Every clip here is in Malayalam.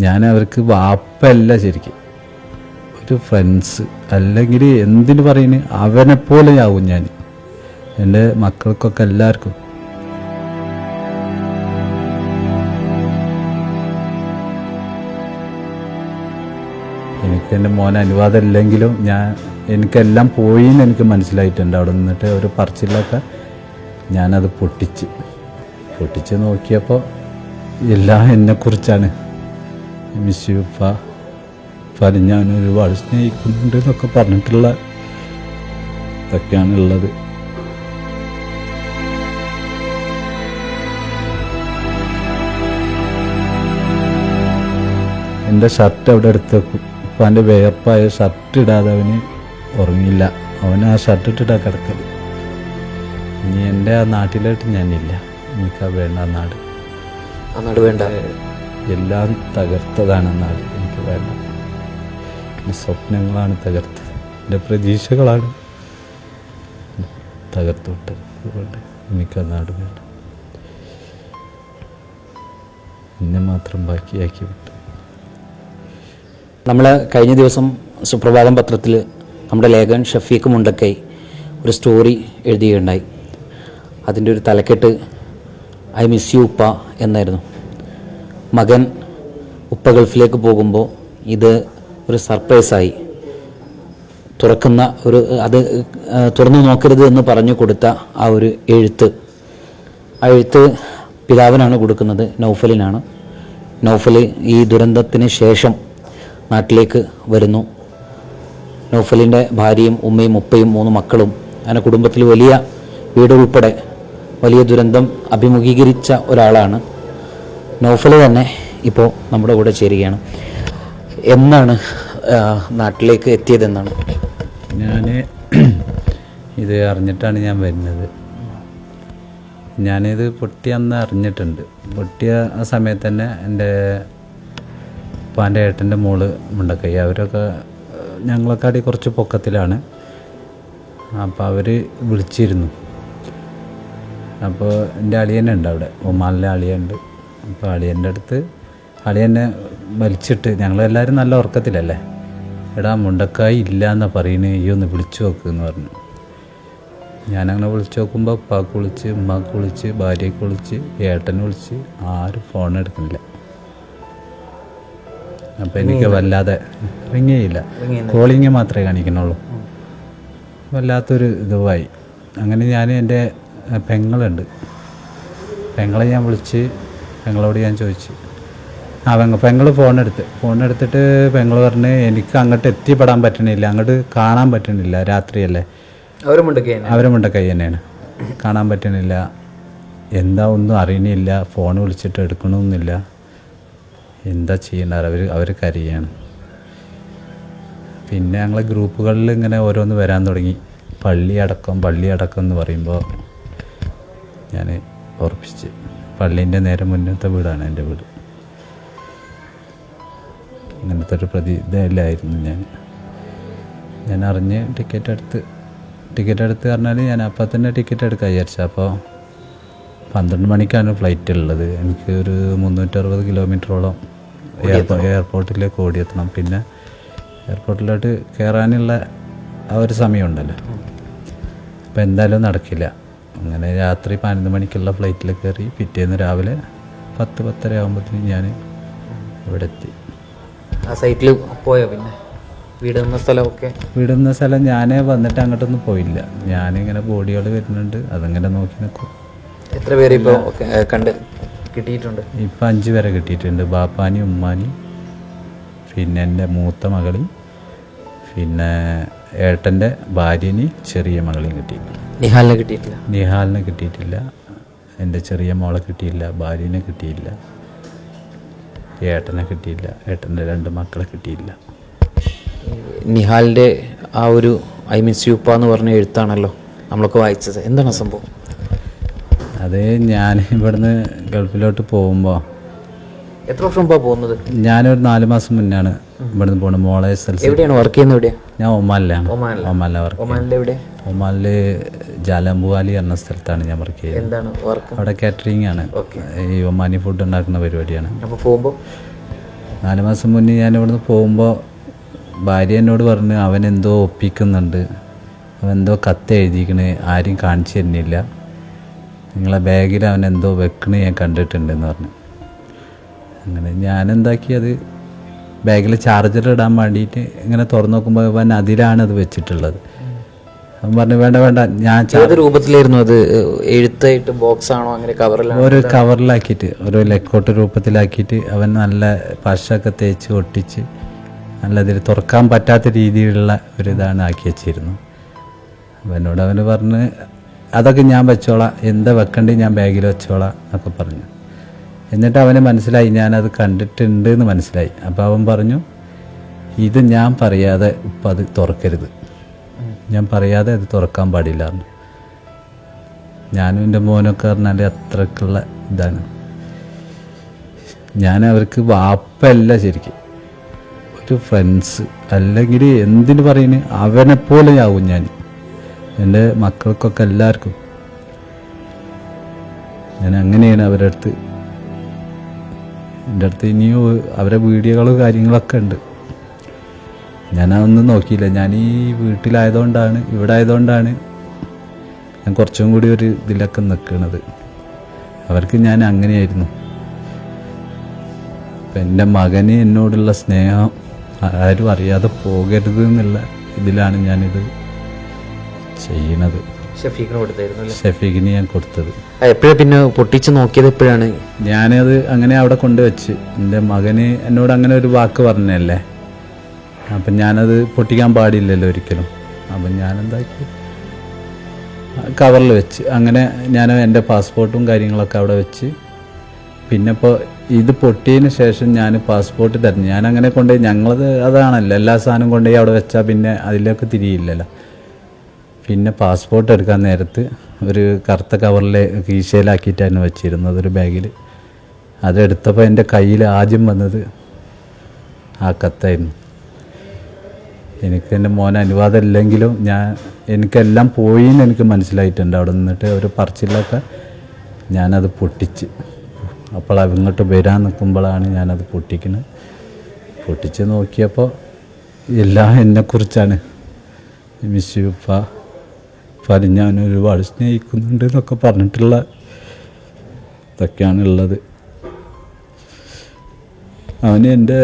ഞാൻ അവർക്ക് വാപ്പല്ല ശരിക്കും, ഒരു ഫ്രണ്ട്സ്, അല്ലെങ്കിൽ എന്തിനു പറയുന്നു അവനെപ്പോലെ ആവും ഞാൻ എൻ്റെ മക്കൾക്കൊക്കെ എല്ലാവർക്കും. എനിക്ക് എൻ്റെ മോന് അനുവാദം ഇല്ലെങ്കിലും എനിക്കെല്ലാം പോയിന്ന് എനിക്ക് മനസ്സിലായിട്ടുണ്ട്. അവിടെ നിന്നിട്ട് ഒരു പറച്ചിലൊക്കെ ഞാനത് പൊട്ടിച്ച് നോക്കിയപ്പോൾ എല്ലാം എന്നെക്കുറിച്ചാണ്. മിസ് യു ഉപ്പ, ഞാൻ ഒരുപാട് സ്നേഹിക്കുന്നുണ്ട് എന്നൊക്കെ പറഞ്ഞിട്ടുള്ള ഇതൊക്കെയാണ് ഉള്ളത്. എൻ്റെ ഷർട്ട് അവിടെ എടുത്ത് വെക്കും. ഉപ്പാൻ്റെ വേർപ്പായ ഷർട്ട് ഇടാതെ അവന് ഉറങ്ങില്ല. അവൻ ആ ഷർട്ട് ഇട്ടിട്ടാണ് കിടക്കൽ. ഇനി എൻ്റെ ആ നാട്ടിലായിട്ട് ഞാനില്ല. എനിക്കാ വേണ്ട ആ നാട് വേണ്ട. എല്ലാം തകർത്തതാണ് നാട്. എനിക്ക് വേണ്ട. എൻ്റെ സ്വപ്നങ്ങളാണ് തകർത്തത്, എൻ്റെ പ്രതീക്ഷകളാണ് തകർത്തു വിട്ടത്. അതുകൊണ്ട് എനിക്ക് ആ നാട് വേണ്ട. എന്നെ മാത്രം ബാക്കിയാക്കി വിട്ടു. നമ്മൾ കഴിഞ്ഞ ദിവസം സുപ്രഭാതം പത്രത്തിൽ നമ്മുടെ ലേഖകൻ ഷഫീഖ് മുണ്ടക്കൈ ഒരു സ്റ്റോറി എഴുതുകയുണ്ടായി. അതിൻ്റെ ഒരു തലക്കെട്ട് ഐ മിസ് യു ഉപ്പ എന്നായിരുന്നു. മകൻ ഉപ്പ ഗൾഫിലേക്ക് പോകുമ്പോൾ ഇത് ഒരു സർപ്രൈസായി അത് തുറന്നു നോക്കരുത് എന്ന് പറഞ്ഞു കൊടുത്ത ആ ഒരു എഴുത്ത് പിതാവിനാണ് കൊടുക്കുന്നത്, നൗഫലിനാണ്. നൗഫൽ ഈ ദുരന്തത്തിന് ശേഷം നാട്ടിലേക്ക് വരുന്നു. നൗഫലിൻ്റെ ഭാര്യയും ഉമ്മയും ഉപ്പയും 3 മക്കളും അങ്ങനെ കുടുംബത്തിൽ വലിയ വീട് ഉൾപ്പെടെ വലിയ ദുരന്തം അഭിമുഖീകരിച്ച ഒരാളാണ്. നൗഫൽ തന്നെ ഇപ്പോൾ നമ്മുടെ കൂടെ ചേരുകയാണ്. എന്നാണ് നാട്ടിലേക്ക് എത്തിയതെന്നാണ്? ഞാൻ ഇത് അറിഞ്ഞിട്ടാണ് ഞാൻ വരുന്നത്. ഞാനിത് പൊട്ടിയ അന്ന് അറിഞ്ഞിട്ടുണ്ട്. പൊട്ടിയ ആ സമയത്ത് തന്നെ എൻ്റെ ഉപ്പാൻ്റെ ഏട്ടൻ്റെ മോള് മുണ്ടക്കൈ, അവരൊക്കെ ഞങ്ങളെക്കാട്ടി കുറച്ച് പൊക്കത്തിലാണ്. അപ്പോൾ അവർ വിളിച്ചിരുന്നു. അപ്പോൾ എൻ്റെ അളിയനുണ്ട് അവിടെ, ഒമാനിലെ അളിയുണ്ട്. അപ്പോൾ അളിയൻ്റെ അടുത്ത് അളിയനെ വലിച്ചിട്ട്, ഞങ്ങളെല്ലാവരും നല്ല ഉറക്കത്തിലല്ലേ, എടാ മുണ്ടക്കായി ഇല്ല എന്നാ പറയുന്നത്, ഈ ഒന്ന് വിളിച്ചു നോക്കുമെന്ന് പറഞ്ഞു. ഞാനങ്ങനെ വിളിച്ചു നോക്കുമ്പോൾ ഉപ്പാക്ക് വിളിച്ച്, ഉമ്മാക്ക് വിളിച്ച്, ഭാര്യയ്ക്ക് വിളിച്ച്, ഏട്ടനെ വിളിച്ച്, ആരും ഫോൺ എടുക്കുന്നില്ല. അപ്പോൾ എനിക്ക് വല്ലാതെ റിങ്ങേയില്ല, കോളിങ് മാത്രമേ കാണിക്കുന്നുള്ളൂ. വല്ലാത്തൊരു ഇതുമായി. അങ്ങനെ ഞാൻ എൻ്റെ പെങ്ങളുണ്ട്, പെങ്ങളെ ഞാൻ വിളിച്ച് പെങ്ങളോട് ഞാൻ ചോദിച്ചു. പെങ്ങൾ ഫോണെടുത്തിട്ട് പെങ്ങൾ പറഞ്ഞ് എനിക്ക് അങ്ങോട്ട് എത്തിപ്പെടാൻ പറ്റണില്ല, അങ്ങോട്ട് കാണാൻ പറ്റണില്ല, രാത്രിയല്ലേ. അവരും മുണ്ടക്കൈ തന്നെയാണ്, കാണാൻ പറ്റണില്ല, എന്താ ഒന്നും അറിയണില്ല, ഫോൺ വിളിച്ചിട്ട് എടുക്കണമെന്നില്ല, എന്താ ചെയ്യണ്ടാറ്. അവർ കരയാണ്. പിന്നെ ഞങ്ങളെ ഗ്രൂപ്പുകളിൽ ഇങ്ങനെ ഓരോന്ന് വരാൻ തുടങ്ങി. പള്ളിയടക്കം എന്ന് പറയുമ്പോൾ ഞാൻ ഉറപ്പിച്ച്, പള്ളീൻ്റെ നേരെ മുന്നത്തെ വീടാണ് എൻ്റെ വീട്. അങ്ങനത്തെ ഒരു ഇതായിരുന്നു ഞാൻ അറിഞ്ഞ് ടിക്കറ്റ് എടുത്ത് പറഞ്ഞാൽ ഞാൻ അപ്പം തന്നെ ടിക്കറ്റ് എടുക്കാൻ വിചാരിച്ചു. അപ്പോൾ 12 മണിക്കാണ് ഫ്ലൈറ്റ് ഉള്ളത്. എനിക്ക് ഒരു 360 കിലോമീറ്ററോളം എയർപോർട്ടിലേക്ക് ഓടിയെത്തണം. പിന്നെ എയർപോർട്ടിലോട്ട് കയറാനുള്ള ആ ഒരു സമയമുണ്ടല്ലോ, അപ്പോൾ എന്തായാലും നടക്കില്ല. അങ്ങനെ രാത്രി 12 മണിക്കുള്ള ഫ്ലൈറ്റിൽ കയറി പിറ്റേന്ന് രാവിലെ 10-10:30 ആകുമ്പോഴത്തേനും ഞാൻ ഇവിടെ എത്തി. ആ സൈറ്റിൽ പോയോ? പിന്നെ വീടുന്ന സ്ഥലം ഞാൻ വന്നിട്ട് അങ്ങോട്ടൊന്നും പോയില്ല. ഞാനിങ്ങനെ ബോഡികൾ വരുന്നുണ്ട്, അതങ്ങനെ നോക്കി നിൽക്കും. എത്ര പേര് ഇപ്പോൾ കണ്ട് കിട്ടിയിട്ടുണ്ട്? ഇപ്പം 5 പേരെ കിട്ടിയിട്ടുണ്ട്. ബാപ്പാനി, ഉമ്മാനി, പിന്നെ എൻ്റെ മൂത്ത മകളി, പിന്നെ ഏട്ടൻ്റെ ഭാര്യനി, ചെറിയ മകളെയും കിട്ടി. നിഹാലിനെ കിട്ടിയിട്ടില്ല. എൻ്റെ ചെറിയ മോളെ കിട്ടിയില്ല, ഭാര്യനെ കിട്ടിയില്ല, ഏട്ടനെ കിട്ടിയില്ല, ഏട്ടൻ്റെ 2 മക്കളെ കിട്ടിയില്ല. നിഹാലിൻ്റെ ആ ഒരു ഐ മിസ് യു ഉപ്പ എന്ന് പറഞ്ഞ എഴുത്താണല്ലോ നമ്മളൊക്കെ വായിച്ചത്. എന്താണ് സംഭവം? അത് ഞാൻ ഇവിടുന്ന് ഗൾഫിലോട്ട് പോകുമ്പോൾ, എത്ര വർഷം മുമ്പാണ് പോകുന്നത്? ഞാനൊരു 4 മാസം മുന്നാണ് ഇവിടുന്ന് പോകുന്നത്. മോളെ എവിടെയാണ് വർക്ക് ചെയ്യുന്നത്? എവിടെയാണ്? ഞാൻ ഒമാനിലാണ് വർക്ക്. ഒമാനിൽ ജാലംബുവാലി എന്ന സ്ഥലത്താണ് ഞാൻ വർക്ക് ചെയ്യുന്നത്. എന്താണ് വർക്ക്? അവിടെ കാറ്ററിംഗ് ആണ്, ഈ ഒമാനി ഫുഡ് ഉണ്ടാക്കുന്ന പരിപാടിയാണ്. അപ്പോൾ പോകുമ്പോൾ 4 മാസം മുന്നേ ഞാൻ ഇവിടുന്ന് പോകുമ്പോൾ ഭാര്യ എന്നോട് പറഞ്ഞ് അവനെന്തോ ഒപ്പിക്കുന്നുണ്ട്, അവനെന്തോ കത്ത് എഴുതിക്കണ്, ആരും കാണിച്ചു തരുന്നില്ല, നിങ്ങളെ ബാഗിൽ അവനെന്തോ വെക്കണ് ഞാൻ കണ്ടിട്ടുണ്ടെന്ന് പറഞ്ഞു. അങ്ങനെ ഞാനെന്താക്കി, അത് ബാഗിൽ ചാർജർ ഇടാൻ വേണ്ടിയിട്ട് ഇങ്ങനെ തുറന്നു നോക്കുമ്പോൾ അവൻ അതിലാണ് അത് വെച്ചിട്ടുള്ളത്. അവൻ പറഞ്ഞു വേണ്ട വേണ്ട, ഞാൻ രൂപത്തിലായിരുന്നു അത്? എഴുത്തായിട്ട് ബോക്സ് ആണോ, അങ്ങനെ കവറിലാണ്? ഒരു കവറിലാക്കിയിട്ട്, ഒരു ലെക്കോട്ട് രൂപത്തിലാക്കിയിട്ട് അവൻ നല്ല പശയൊക്കെ തേച്ച് ഒട്ടിച്ച് നല്ല ഇതിൽ തുറക്കാൻ പറ്റാത്ത രീതിയിലുള്ള ഒരിതാണ് ആക്കി വെച്ചിരുന്നു. അവനോട് അവന് പറഞ്ഞ് അതൊക്കെ ഞാൻ വെച്ചോളാം, എന്താ വെക്കണ്ടേ ഞാൻ ബാഗിൽ വെച്ചോളാം എന്നൊക്കെ പറഞ്ഞു. എന്നിട്ട് അവന് മനസ്സിലായി ഞാനത് കണ്ടിട്ടുണ്ട് എന്ന് മനസ്സിലായി. അപ്പോൾ അവൻ പറഞ്ഞു, ഇത് ഞാൻ പറയാതെ ഇപ്പം അത് തുറക്കരുത്, ഞാൻ പറയാതെ അത് തുറക്കാൻ പാടില്ല എന്ന്. ഞാനും എൻ്റെ മോനൊക്കെ പറഞ്ഞാൽ അത്രക്കുള്ള ഇതാണ്. ഞാൻ അവർക്ക് വാപ്പല്ല, ശരിക്കും ഒരു ഫ്രണ്ട്സ്, അല്ലെങ്കിൽ എന്തിനു പറയുന്നു അവനെപ്പോലെ ആവും ഞാൻ എൻ്റെ മക്കൾക്കൊക്കെ എല്ലാവർക്കും. ഞാൻ അങ്ങനെയാണ് അവരുടെ അടുത്ത്. എൻ്റെ അടുത്ത് ഇനിയും അവരെ വീഡിയോകളും കാര്യങ്ങളൊക്കെ ഉണ്ട്. ഞാനതൊന്നും നോക്കിയില്ല. ഞാൻ ഈ വീട്ടിലായതുകൊണ്ടാണ്, ഇവിടെ ആയതുകൊണ്ടാണ് ഞാൻ കുറച്ചും കൂടി ഒരു ഇതിലൊക്കെ നിൽക്കുന്നത്. അവർക്ക് ഞാൻ അങ്ങനെയായിരുന്നു. അപ്പം എൻ്റെ മകന് എന്നോടുള്ള സ്നേഹം ആരും അറിയാതെ പോകരുത് എന്നുള്ള ഇതിലാണ് ഞാനിത് ചെയ്യണത്. ഷഫീഖിന് ഞാൻ കൊടുത്തത്. എപ്പോഴാണ് പിന്നെ പൊട്ടിച്ച് നോക്കിയത്? എപ്പോഴാണ്? ഞാനത് അങ്ങനെ അവിടെ കൊണ്ടുവച്ച്, എൻ്റെ മകന് എന്നോട് അങ്ങനെ ഒരു വാക്ക് പറഞ്ഞല്ലേ, അപ്പം ഞാനത് പൊട്ടിക്കാൻ പാടില്ലല്ലോ ഒരിക്കലും. അപ്പം ഞാനെന്താക്കി, കവറിൽ വെച്ച് അങ്ങനെ ഞാൻ എൻ്റെ പാസ്പോർട്ടും കാര്യങ്ങളൊക്കെ അവിടെ വെച്ച്. പിന്നെ ഇപ്പോൾ ഇത് പൊട്ടിയതിന് ശേഷം ഞാൻ പാസ്പോർട്ട് തരുന്നു. ഞാനങ്ങനെ കൊണ്ടുപോയി, ഞങ്ങളത് അതാണല്ലോ, എല്ലാ സാധനവും കൊണ്ടുപോയി അവിടെ വെച്ചാൽ പിന്നെ അതിലേക്ക് തിരിയില്ലല്ലോ. പിന്നെ പാസ്പോർട്ട് എടുക്കാൻ നേരത്ത് ഒരു കറുത്ത കവറിൽ കീശയിലാക്കിയിട്ടായിരുന്നു വെച്ചിരുന്നത്, ഒരു ബാഗിൽ. അതെടുത്തപ്പോൾ എൻ്റെ കയ്യിൽ ആദ്യം വന്നത് ആ കത്തായിരുന്നു. എനിക്ക് എൻ്റെ മോന് അനുവാദം ഇല്ലെങ്കിലും എനിക്കെല്ലാം പോയിന്ന് എനിക്ക് മനസ്സിലായിട്ടുണ്ട്. അവിടെ നിന്നിട്ട് ഒരു പറച്ചിലൊക്കെ ഞാനത് പൊട്ടിച്ച്, അപ്പോൾ ഇങ്ങോട്ട് വരാൻ നിൽക്കുമ്പോഴാണ് ഞാനത് പൊട്ടിക്കുന്നത്. പൊട്ടിച്ച് നോക്കിയപ്പോൾ എല്ലാം എന്നെക്കുറിച്ചാണ്. മിസ് യു ഫാദി, ഞാൻ ഒരുപാട് സ്നേഹിക്കുന്നുണ്ട് എന്നൊക്കെ പറഞ്ഞിട്ടുള്ള ഇതൊക്കെയാണുള്ളത്. അവന് എൻ്റെ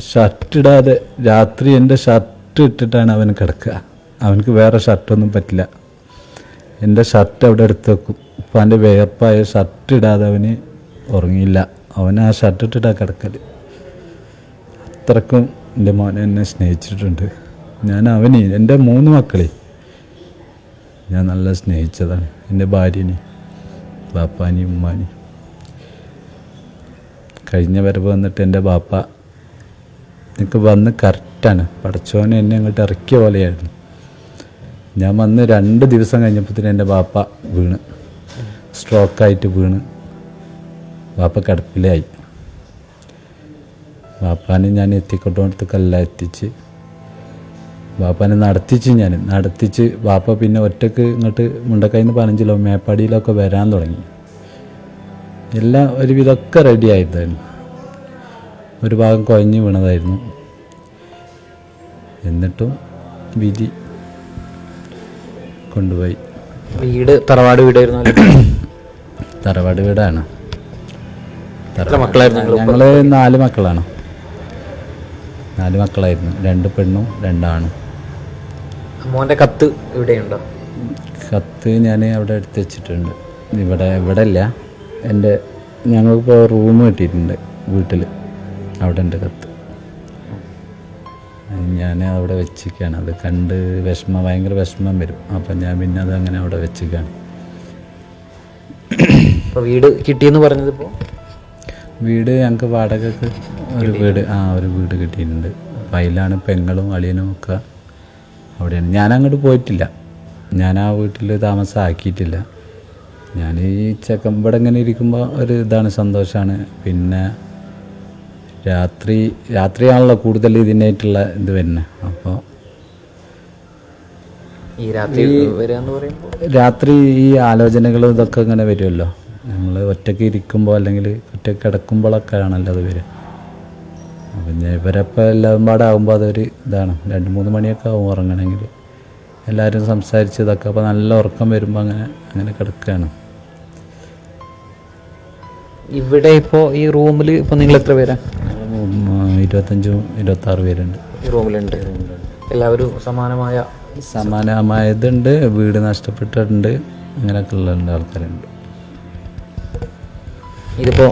ഷർട്ട് ഇടാതെ രാത്രി എൻ്റെ ഷർട്ട് ഇട്ടിട്ടാണ് അവൻ കിടക്കുക. അവനക്ക് വേറെ ഷർട്ടൊന്നും പറ്റില്ല. എൻ്റെ ഷർട്ട് അവിടെ എടുത്ത് വെക്കും. ഇപ്പം അവൻ്റെ വേർപ്പായ ഷർട്ട് ഇടാതെ അവന് ഉറങ്ങിയില്ല. അവൻ ആ ഷർട്ട് ഇട്ടിട്ടാണ് കിടക്കൽ. അത്രക്കും എൻ്റെ മോനെ എന്നെ സ്നേഹിച്ചിട്ടുണ്ട്. ഞാൻ എൻ്റെ 3 മക്കളെ ഞാൻ നല്ല സ്നേഹിച്ചതാണ്. എൻ്റെ ഭാര്യനെ, ബാപ്പാനി, ഉമ്മാനി. കഴിഞ്ഞ വരവ് വന്നിട്ട് എൻ്റെ ബാപ്പ എനിക്ക് വന്ന് കറക്റ്റാണ്, പടച്ചോനെ എന്നെ അങ്ങോട്ട് ഇറക്കിയ പോലെയായിരുന്നു. ഞാൻ വന്ന് 2 ദിവസം കഴിഞ്ഞപ്പോഴത്തേന് എൻ്റെ ബാപ്പ വീണ്, സ്ട്രോക്കായിട്ട് വീണ്. ബാപ്പ കിടപ്പിലായി. ബാപ്പാനെ ഞാൻ എത്തിക്കൊണ്ടോടത്തേക്കെല്ലാം എത്തിച്ച്, ബാപ്പാനെ നടത്തിച്ച് ബാപ്പ പിന്നെ ഒറ്റക്ക് ഇങ്ങോട്ട് മുണ്ടക്കയിൽ നിന്ന് 15 കിലോ മേപ്പാടിയിലൊക്കെ വരാൻ തുടങ്ങി. എല്ലാം ഒരുവിധമൊക്കെ റെഡി ആയിരുന്നു. ഒരു ഭാഗം കുഴഞ്ഞ് വീണതായിരുന്നു. എന്നിട്ടും വിധി കൊണ്ടുപോയി. വീട് തറവാട് വീടായിരുന്നു? തറവാട് വീടാണ്. മക്കളായിരുന്നു ഞങ്ങൾ 4 മക്കളാണ്. 4 മക്കളായിരുന്നു, 2 പെണ്ണും 2 ആണും. മോൻ്റെ കത്ത് ഇവിടെയുണ്ടോ? കത്ത് ഞാൻ അവിടെ എടുത്ത് വെച്ചിട്ടുണ്ട്. ഇവിടെ ഇല്ല, ഞങ്ങൾക്കിപ്പോൾ റൂം കിട്ടിയിട്ടുണ്ട് വീട്ടിൽ, അവിടെ ഉണ്ട് കത്ത്. ഞാൻ അവിടെ വെച്ചിരിക്കുകയാണ്. അത് കണ്ട് ഭയങ്കര വിഷമം വരും. അപ്പം ഞാൻ പിന്നെ അതങ്ങനെ അവിടെ വെച്ചിരിക്കുകയാണ്. വീട് കിട്ടിയെന്ന് പറഞ്ഞത്? ഇപ്പോൾ വീട് ഞങ്ങൾക്ക് വാടകയ്ക്ക് ഒരു വീട് കിട്ടിയിട്ടുണ്ട്. അപ്പം അതിലാണ് പെങ്ങളും അളിയനും ഒക്കെ അവിടെയാണ്. ഞാനങ്ങോട്ട് പോയിട്ടില്ല, ഞാൻ ആ വീട്ടിൽ താമസമാക്കിയിട്ടില്ല. ഞാൻ ഈ ഇവിടെ ഇങ്ങനെ ഇരിക്കുമ്പോൾ ഒരു ഇതാണ്, സന്തോഷമാണ്. പിന്നെ രാത്രിയാണല്ലോ കൂടുതൽ ഇതിനായിട്ടുള്ള ഇത് വരുന്നത്. അപ്പോൾ രാത്രി ഈ ആലോചനകളും ഇതൊക്കെ ഇങ്ങനെ വരുമല്ലോ. നമ്മൾ ഒറ്റയ്ക്ക് ഇരിക്കുമ്പോൾ അല്ലെങ്കിൽ ഒറ്റയ്ക്ക് കിടക്കുമ്പോഴൊക്കെ ആണല്ലോ അത് വരിക. പിന്നെ ഇവരപ്പോൾ എല്ലാം പാടെ ആകുമ്പോൾ അതൊരു ഇതാണ്. 2-3 മണിയൊക്കെ ആവും ഉറങ്ങണമെങ്കിൽ. എല്ലാവരും സംസാരിച്ച് ഇതൊക്കെ അപ്പോൾ നല്ല ഉറക്കം വരുമ്പോൾ അങ്ങനെ കിടക്കുകയാണ്. ഇവിടെ ഇപ്പോൾ ഈ റൂമിൽ ഇപ്പോൾ നിങ്ങൾ എത്ര പേരാ? 25-26 പേരുണ്ട് ഈ റൂമിലുണ്ട്. എല്ലാവരും സമാനമായതുണ്ട്, വീട് നഷ്ടപ്പെട്ടിട്ടുണ്ട്, അങ്ങനെയൊക്കെ ഉള്ള ആൾക്കാരുണ്ട്. ഇതിപ്പോൾ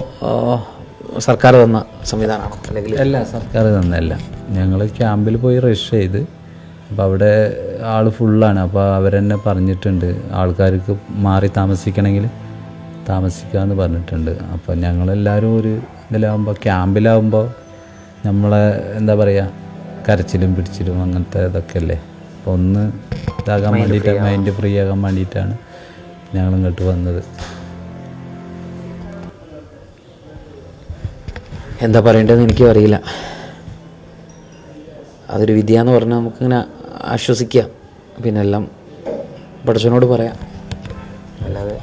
സർക്കാർ തന്ന സംവിധാനമാണോ അല്ലെങ്കിൽ? അല്ല, സർക്കാർ തന്നല്ല. ഞങ്ങൾ ക്യാമ്പിൽ പോയി രജിസ്റ്റർ ചെയ്ത്, അപ്പോൾ അവിടെ ആൾ ഫുള്ളാണ്. അപ്പോൾ അവരെന്നെ പറഞ്ഞിട്ടുണ്ട് ആൾക്കാർക്ക് മാറി താമസിക്കണമെങ്കിൽ താമസിക്കാമെന്ന് പറഞ്ഞിട്ടുണ്ട്. അപ്പോൾ ഞങ്ങളെല്ലാവരും ഒരു ഇതിലാകുമ്പോൾ, ക്യാമ്പിലാകുമ്പോൾ നമ്മളെ എന്താ പറയുക, കരച്ചിലും പിടിച്ചിലും അങ്ങനത്തെ ഇതൊക്കെ അല്ലേ. അപ്പോൾ ഒന്ന് ഇതാകാൻ വേണ്ടിയിട്ട്, മൈൻഡ് ഫ്രീ ആകാൻ വേണ്ടിയിട്ടാണ് ഞങ്ങളിങ്ങോട്ട് വന്നത്. എന്താ പറയേണ്ടതെന്ന് എനിക്കും അറിയില്ല. അതൊരു വിദ്യയെന്ന് പറഞ്ഞാൽ നമുക്കിങ്ങനെ ആശ്വസിക്കാം, പിന്നെ എല്ലാം പടച്ചവനോട് പറയാം. അല്ലാതെ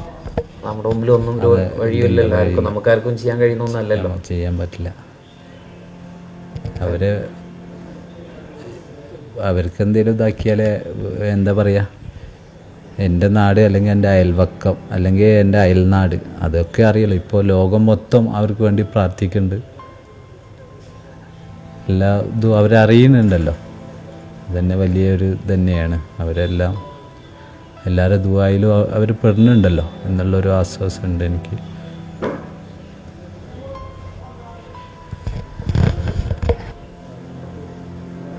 നമ്മുടെ മുമ്പിൽ ഒന്നും വഴിയില്ലല്ലോ, നമുക്കാർക്കും ചെയ്യാൻ കഴിയുന്ന ഒന്നല്ലല്ലോ. ചെയ്യാൻ പറ്റില്ല. അവർക്ക് എന്തെങ്കിലും ഇതാക്കിയാലേ എന്താ പറയുക, എൻ്റെ നാട് അല്ലെങ്കിൽ എൻ്റെ അയൽവക്കം അല്ലെങ്കിൽ എൻ്റെ അയൽനാട് അതൊക്കെ അറിയല്ലോ. ഇപ്പോൾ ലോകം മൊത്തം അവർക്ക് വേണ്ടി പ്രാർത്ഥിക്കുന്നുണ്ട്. എല്ലാ ഇതും അവരറിയുന്നുണ്ടല്ലോ. അതന്നെ വലിയൊരു തന്നെയാണ്. അവരെല്ലാം എല്ലാവരുടെ ദുആയിലും അവർ പെടുന്നുണ്ടല്ലോ എന്നുള്ളൊരു ആശ്വാസമുണ്ട് എനിക്ക്.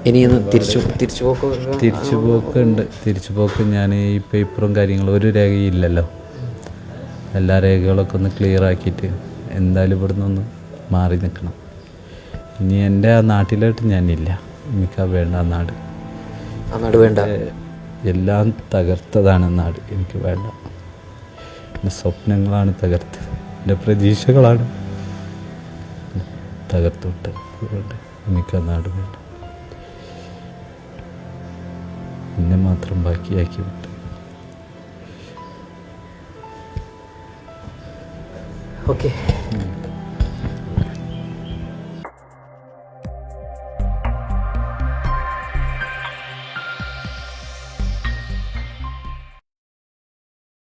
ഇനിയൊന്ന് തിരിച്ചുപോക്ക് ഞാൻ ഈ പേപ്പറും കാര്യങ്ങളും ഒരു രേഖയില്ലല്ലോ. എല്ലാ രേഖകളൊക്കെ ഒന്ന് ക്ലിയർ ആക്കിയിട്ട് എന്തായാലും ഇവിടെ നിന്ന് മാറി നിൽക്കണം. ഇനി എൻ്റെ ആ നാട്ടിലോട്ട് ഞാനില്ല. എനിക്ക് വേണ്ട ആ നാട് വേണ്ട. എല്ലാം തകർത്തതാണ് നാട്. എനിക്ക് വേണ്ട. എൻ്റെ സ്വപ്നങ്ങളാണ് തകർത്ത്, എൻ്റെ പ്രതീക്ഷകളാണ് തകർത്ത് വിട്ടത്. അതുകൊണ്ട് എനിക്ക് ആ നാട് വേണ്ട. എന്നെ മാത്രം ബാക്കിയാക്കി വിട്ടു. ഓക്കെ.